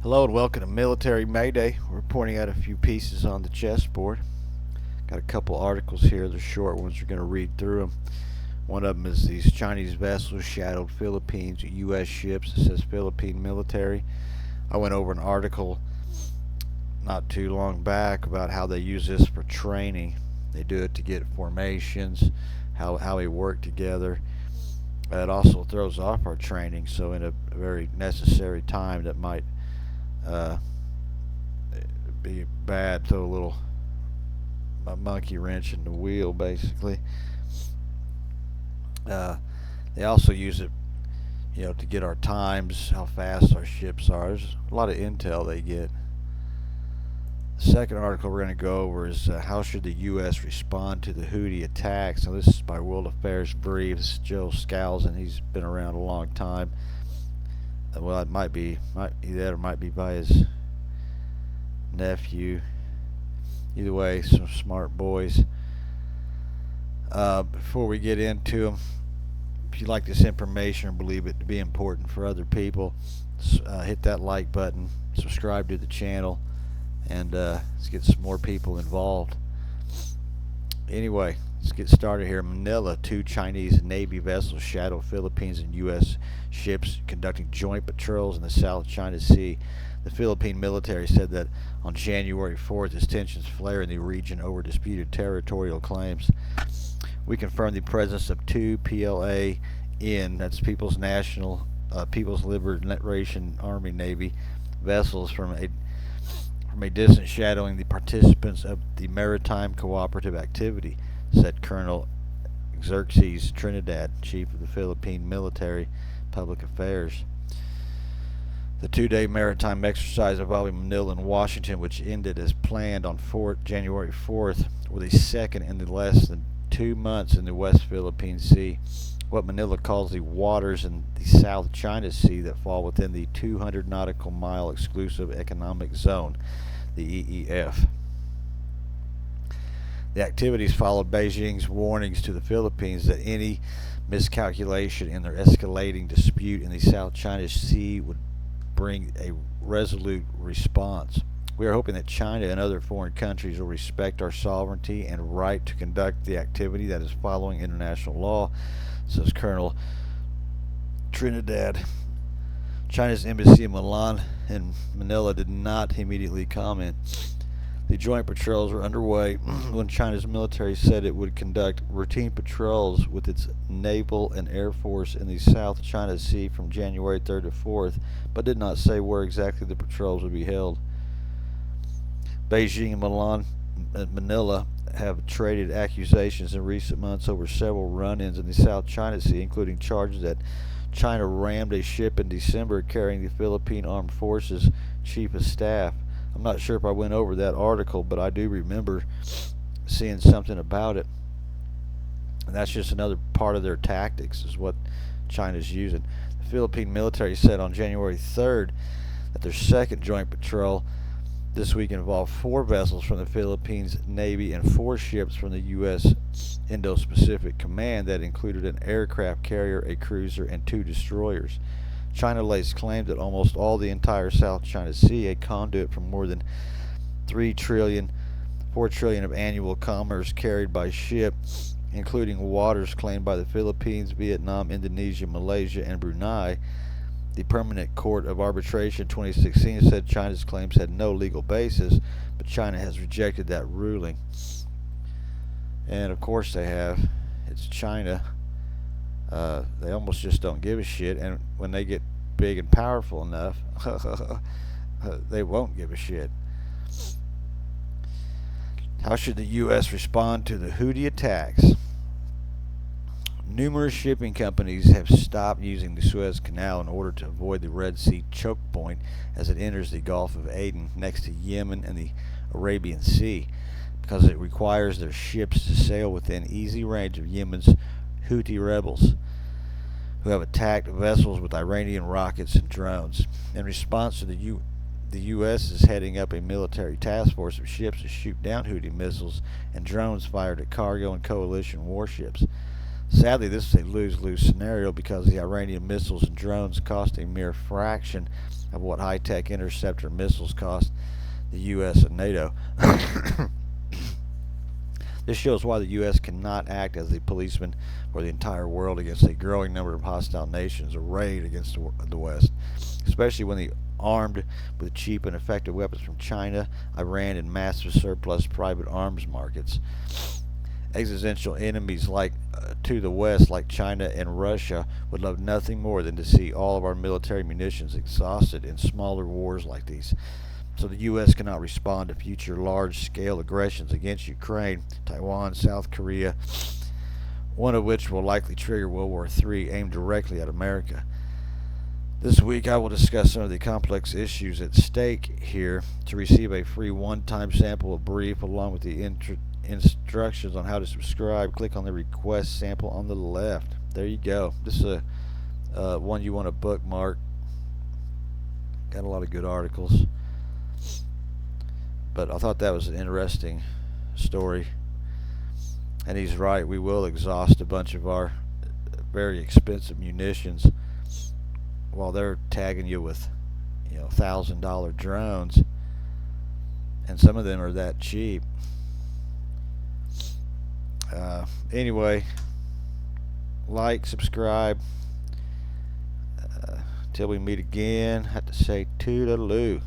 Hello and welcome to Military Mayday. We're pointing out a few pieces on the chessboard. Got a couple articles here. They're short ones. We're going to read through them. One of them is these Chinese vessels shadowed Philippines U.S. ships. It says Philippine military. I went over an article not too long back about how they use this for training. They do it to get formations, how we work together. It also throws off our training, so in a very necessary time that might be bad, throw a little monkey wrench in the wheel, basically. They also use it, to get our times, how fast our ships are. There's a lot of intel they get. The second article we're going to go over is how should the U.S. respond to the Houthi attacks. Now, this is by World Affairs Brief. This is Joe Scalzo, and he's been around a long time. Well, it might be that, or might be by his nephew. Either way, some smart boys. Before we get into them, if you like this information or believe it to be important for other people, hit that like button, subscribe to the channel, and let's get some more people involved. Anyway, let's get started here. Manila, 2 Chinese Navy vessels shadow Philippines and U.S. ships conducting joint patrols in the South China Sea. The Philippine military said that on January 4th, as tensions flare in the region over disputed territorial claims. We confirmed the presence of 2 PLA-N, that's People's Liberation Army Navy vessels from a distance shadowing the participants of the Maritime Cooperative Activity, said Colonel Xerxes Trinidad, chief of the Philippine Military Public Affairs. The 2-day maritime exercise involving Manila and Washington, which ended as planned on January 4th, were the second in the less than 2 months in the West Philippine Sea, what Manila calls the waters in the South China Sea that fall within the 200 nautical mile exclusive economic zone, the EEF. The activities followed Beijing's warnings to the Philippines that any miscalculation in their escalating dispute in the South China Sea would bring a resolute response. We are hoping that China and other foreign countries will respect our sovereignty and right to conduct the activity that is following international law, says Colonel Trinidad. China's embassy in Milan and Manila did not immediately comment. The joint patrols were underway when China's military said it would conduct routine patrols with its naval and air force in the South China Sea from January 3rd to 4th, but did not say where exactly the patrols would be held. Beijing and Manila have traded accusations in recent months over several run-ins in the South China Sea, including charges that China rammed a ship in December carrying the Philippine Armed Forces Chief of Staff. I'm not sure if I went over that article, but I do remember seeing something about it. And that's just another part of their tactics, is what China's using. The Philippine military said on January 3rd that their second joint patrol this week involved 4 vessels from the Philippines Navy and 4 ships from the U.S. Indo-Pacific Command that included an aircraft carrier, a cruiser, and 2 destroyers. China lays claim that almost all the entire South China Sea, a conduit for more than 4 trillion of annual commerce carried by ship, including waters claimed by the Philippines, Vietnam, Indonesia, Malaysia, and Brunei. The Permanent Court of Arbitration 2016 said China's claims had no legal basis, but China has rejected that ruling. And of course they have. It's China. They almost just don't give a shit, and when they get big and powerful enough, they won't give a shit. How should the U.S. respond to the Houthi attacks? Numerous shipping companies have stopped using the Suez Canal in order to avoid the Red Sea choke point as it enters the Gulf of Aden next to Yemen and the Arabian Sea, because it requires their ships to sail within easy range of Yemen's Houthi rebels, who have attacked vessels with Iranian rockets and drones. In response to the U.S. is heading up a military task force of ships to shoot down Houthi missiles and drones fired at cargo and coalition warships. Sadly, this is a lose-lose scenario because the Iranian missiles and drones cost a mere fraction of what high-tech interceptor missiles cost the U.S. and NATO. This shows why the U.S. cannot act as a policeman for the entire world against a growing number of hostile nations arrayed against the West, especially when armed with cheap and effective weapons from China, Iran, and massive surplus private arms markets. Existential enemies to the West, like China and Russia, would love nothing more than to see all of our military munitions exhausted in smaller wars like these. So the U.S. cannot respond to future large-scale aggressions against Ukraine, Taiwan, South Korea, one of which will likely trigger World War III aimed directly at America. This week I will discuss some of the complex issues at stake here. To receive a free one-time sample of brief along with the instructions on how to subscribe, click on the request sample on the left. There you go. This is a one you want to bookmark. Got a lot of good articles. But I thought that was an interesting story. And he's right, we will exhaust a bunch of our very expensive munitions while they're tagging you with, $1,000 drones. And some of them are that cheap. Anyway, like, subscribe. Till we meet again, I have to say toodaloo.